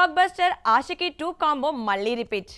Block buster Aashiqui 2 combo మళ్ళీ repeat.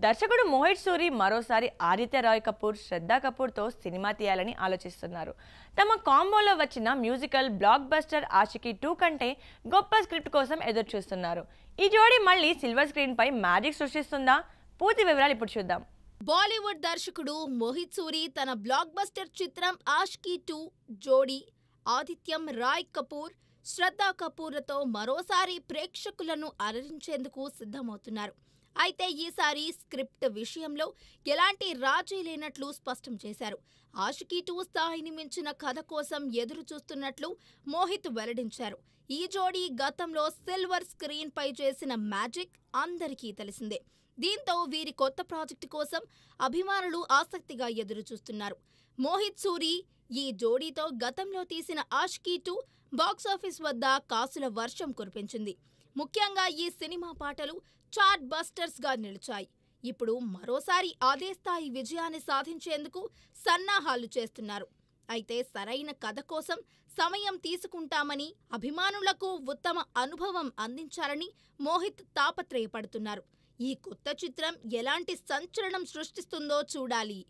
దర్శకుడు మోహిత్ సూరి మరోసారి ఆదిత్య రాయ్ కపూర్, శ్రద్ధా కపూర్తో సినిమా తీయాలని ఆలోచిస్తున్నారు. తమ కాంబోలో వచ్చిన మ్యూజికల్ బ్లాక్ బస్టర్ ఆషికీ 2 కంటే గొప్ప స్క్రిప్ట్ కోసం ఎదురు చూస్తున్నారు. ఈ జోడీ మళ్ళీ సిల్వర్ స్క్రీన్ పై మ్యాజిక్ సృష్టిస్తుందా? పూర్తి వివరాలు ఇప్పుడు చూద్దాం. బాలీవుడ్ దర్శకుడు మోహిత్ సూరి తన బ్లాక్ బస్టర్ చిత్రం ఆషికీ 2 జోడీ ఆదిత్యం రాయ్ కపూర్, శ్రద్ధా కపూర్లతో మరోసారి ప్రేక్షకులను అలరించేందుకు సిద్ధమవుతున్నారు. అయితే ఈసారి స్క్రిప్ట్ విషయంలో ఎలాంటి రాజీ లేనట్లు స్పష్టం చేశారు. ఆషికీ 2 స్థాయిని మించిన కథ కోసం ఎదురు చూస్తున్నట్లు మోహిత్ వెల్లడించారు. ఈ జోడీ గతంలో సిల్వర్ స్క్రీన్ పై చేసిన మ్యాజిక్ అందరికీ తెలిసిందే. దీంతో వీరి కొత్త ప్రాజెక్టు కోసం అభిమానులు ఆసక్తిగా ఎదురు చూస్తున్నారు. మోహిత్ సూరి ఈ జోడీతో గతంలో తీసిన ఆషికీ 2 బాక్సాఫీస్ వద్ద కాసుల వర్షం కురిపించింది. ముఖ్యంగా ఈ సినిమా పాటలు చార్ట్ బస్టర్స్ గా నిలిచాయి. ఇప్పుడు మరోసారి అదే స్థాయి విజయాన్ని సాధించేందుకు సన్నాహాలు చేస్తున్నారు. అయితే సరైన కథ కోసం సమయం తీసుకుంటామని, అభిమానులకు ఉత్తమ అనుభవం అందించాలని మోహిత్ తాపత్రయపడుతున్నారు. ఈ కొత్త చిత్రం ఎలాంటి సంచలనం సృష్టిస్తుందో చూడాలి.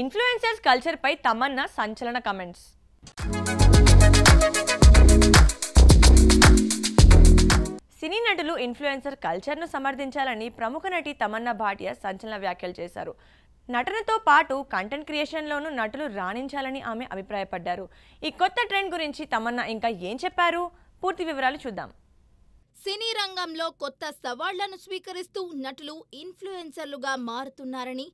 ఇన్ఫ్లుయెన్సర్స్ కల్చర్ పై తమన్నా సంచలన కమెంట్స్. సినీ నటులు ఇన్ఫ్లుయెన్సర్ కల్చర్ను సమర్థించాలని ప్రముఖ నటి తమన్నా భాటియా సంచలన వ్యాఖ్యలు చేశారు. నటనతో పాటు కంటెంట్ క్రియేషన్లోనూ నటులు రాణించాలని ఆమె అభిప్రాయపడ్డారు. ఈ కొత్త ట్రెండ్ గురించి తమన్నా ఇంకా ఏం చెప్పారు? పూర్తి వివరాలు చూద్దాం. సినీ రంగంలో కొత్త సవాళ్లను స్వీకరిస్తూ నటులు ఇన్ఫ్లుయెన్సర్లుగా మారుతున్నారని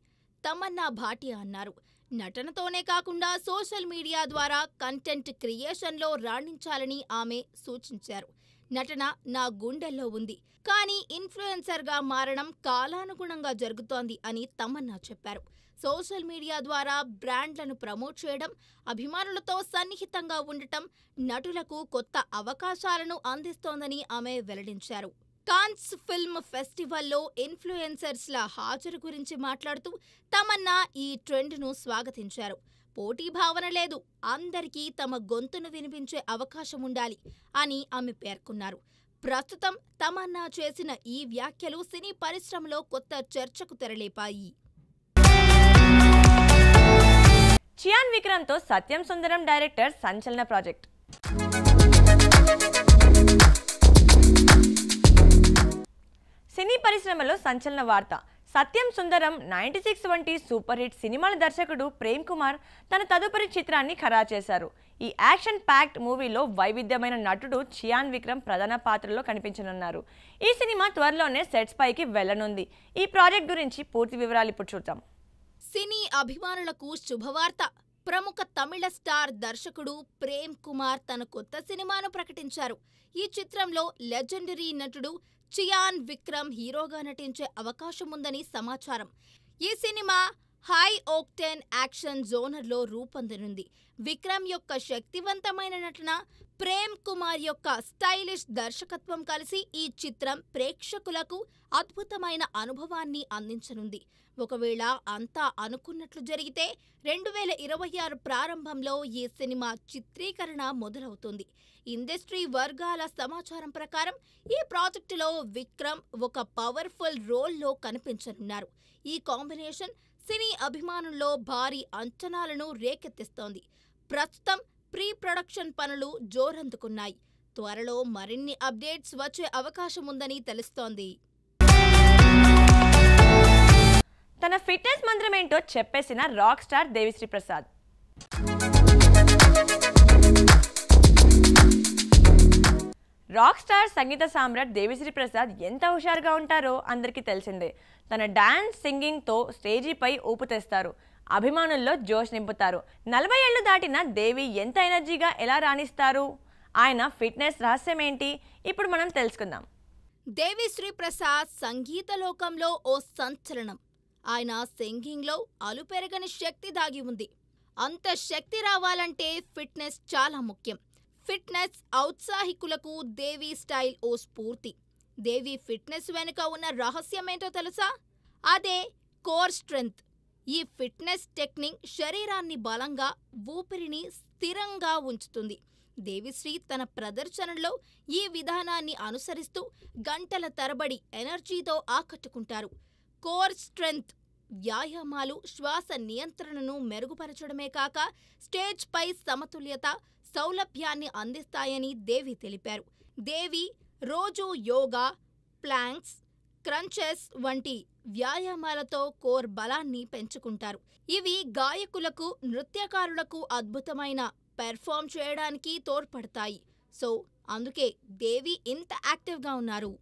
తమన్నా భాటియా అన్నారు. నటనతోనే కాకుండా సోషల్ మీడియా ద్వారా కంటెంట్ క్రియేషన్లో రాణించాలని ఆమె సూచించారు. నటన నా గుండెల్లో ఉంది, కానీ ఇన్ఫ్లుయెన్సర్గా మారడం కాలానుగుణంగా జరుగుతోంది అని తమన్నా చెప్పారు. సోషల్ మీడియా ద్వారా బ్రాండ్లను ప్రమోట్ చేయడం, అభిమానులతో సన్నిహితంగా ఉండటం నటులకు కొత్త అవకాశాలను అందిస్తోందని ఆమె వెల్లడించారు. కాన్స్ ఫిల్మ్ ఫెస్టివల్లో ఇన్ఫ్లుయెన్సర్స్ల హాజరు గురించి మాట్లాడుతూ తమన్నా ఈ ట్రెండ్ను స్వాగతించారు. పోటీ భావన లేదు, అందరికీ తమ గొంతును వినిపించే అవకాశం ఉండాలి అని ఆమె పేర్కొన్నారు. ప్రస్తుతం తమన్నా చేసిన ఈ వ్యాఖ్యలు సినీ పరిశ్రమలో కొత్త చర్చకు తెరలేపాయి. చియాన్ విక్రమ్తో సత్యం సుందరం డైరెక్టర్ సంచలన ప్రాజెక్ట్. సినీ పరిశ్రమలో సంచలన వార్త. సత్యం సుందరం 96 వంటి సూపర్ హిట్ సినిమాల దర్శకుడు ప్రేమ్ కుమార్ తన తదుపరి చిత్రాన్ని ఖరారు చేశారు. ఈ యాక్షన్ ప్యాక్డ్ మూవీలో వైవిధ్యమైన నటుడు చియాన్ విక్రమ్ ప్రధాన పాత్రలో కనిపించనున్నారు. ఈ సినిమా త్వరలోనే సెట్స్ పైకి వెళ్లనుంది. ఈ ప్రాజెక్ట్ గురించి పూర్తి వివరాలు ఇప్పుడు చూద్దాం. సినీ అభిమానులకు శుభవార్త. ప్రముఖ తమిళ స్టార్ దర్శకుడు ప్రేమ్ కుమార్ తన కొత్త సినిమాను ప్రకటించారు. ఈ చిత్రంలో లెజెండరీ నటుడు చియాన్ విక్రమ్ హీరోగా నటించే అవకాశం ఉందని సమాచారం. ఈ సినిమా హై ఓక్టేన్ యాక్షన్ జోనర్లో రూపొందనుంది. విక్రమ్ యొక్క శక్తివంతమైన నటన, ప్రేమ్ కుమార్ యొక్క స్టైలిష్ దర్శకత్వం కలిసి ఈ చిత్రం ప్రేక్షకులకు అద్భుతమైన అనుభవాన్ని అందించనుంది. ఒకవేళ అంతా అనుకున్నట్లు జరిగితే 2026 ప్రారంభంలో ఈ సినిమా చిత్రీకరణ మొదలవుతుంది. ఇండస్ట్రీ వర్గాల సమాచారం ప్రకారం ఈ ప్రాజెక్టులో విక్రమ్ ఒక పవర్ఫుల్ రోల్లో కనిపించనున్నారు. ఈ కాంబినేషన్ సినీ అభిమానుల్లో భారీ అంచనాలను రేకెత్తిస్తోంది. ప్రస్తుతం ప్రీ ప్రొడక్షన్ పనులు జోరందుకున్నాయి. త్వరలో మరిన్ని అప్డేట్స్ వచ్చే అవకాశం ఉందని తెలుస్తోంది. తన ఫిట్నెస్ మంత్రం ఏంటో చెప్పేసిన rock star Devi Sri Prasad. Rock star సంగీత సామ్రాట్ దేవిశ్రీ ప్రసాద్ ఎంత హుషారుగా ఉంటారో అందరికీ తెలిసిందే. తన డాన్స్, సింగింగ్తో స్టేజీపై ఊపు తెస్తారు, అభిమానుల్లో జోష్ నింపుతారు. 40 ఏళ్లు దాటిన దేవి ఎంత ఎనర్జీగా ఎలా రాణిస్తారు? ఆయన ఫిట్నెస్ రహస్యం ఏంటి? ఇప్పుడు మనం తెలుసుకుందాం. దేవిశ్రీ ప్రసాద్ సంగీత లోకంలో ఓ సంచలనం. ఆయన సింగింగ్లో అలుపెరగని శక్తి దాగి ఉంది. అంత శక్తి రావాలంటే ఫిట్నెస్ చాలా ముఖ్యం. ఫిట్నెస్ ఔత్సాహికులకు దేవి స్టైల్ ఓ స్ఫూర్తి. దేవి ఫిట్నెస్ వెనుక ఉన్న రహస్యమేంటో తెలుసా? అదే కోర్ స్ట్రెంగ్త్. ఈ ఫిట్నెస్ టెక్నిక్ శరీరాన్ని బలంగా, ఊపిరిని స్థిరంగా ఉంచుతుంది. దేవిశ్రీ తన ప్రదర్శనలో ఈ విధానాన్ని అనుసరిస్తూ గంటల తరబడి ఎనర్జీతో ఆకట్టుకుంటారు. కోర్ స్ట్రెంగ్త్ వ్యాయామాలు శ్వాస నియంత్రణను మెరుగుపరచడమే కాక స్టేజ్పై సమతుల్యత, సౌలభ్యాన్ని అందిస్తాయని దేవి తెలిపారు. దేవి రోజూ యోగా, ప్లాంక్స్, క్రంచెస్ వంటి వ్యాయామాలతో కోర్ బలాన్ని పెంచుకుంటారు. ఇవి గాయకులకు, నృత్యకారులకు అద్భుతమైన పెర్ఫామ్ చేయడానికి తోడ్పడతాయి. సో అందుకే దేవి ఇంత యాక్టివ్గా ఉన్నారు.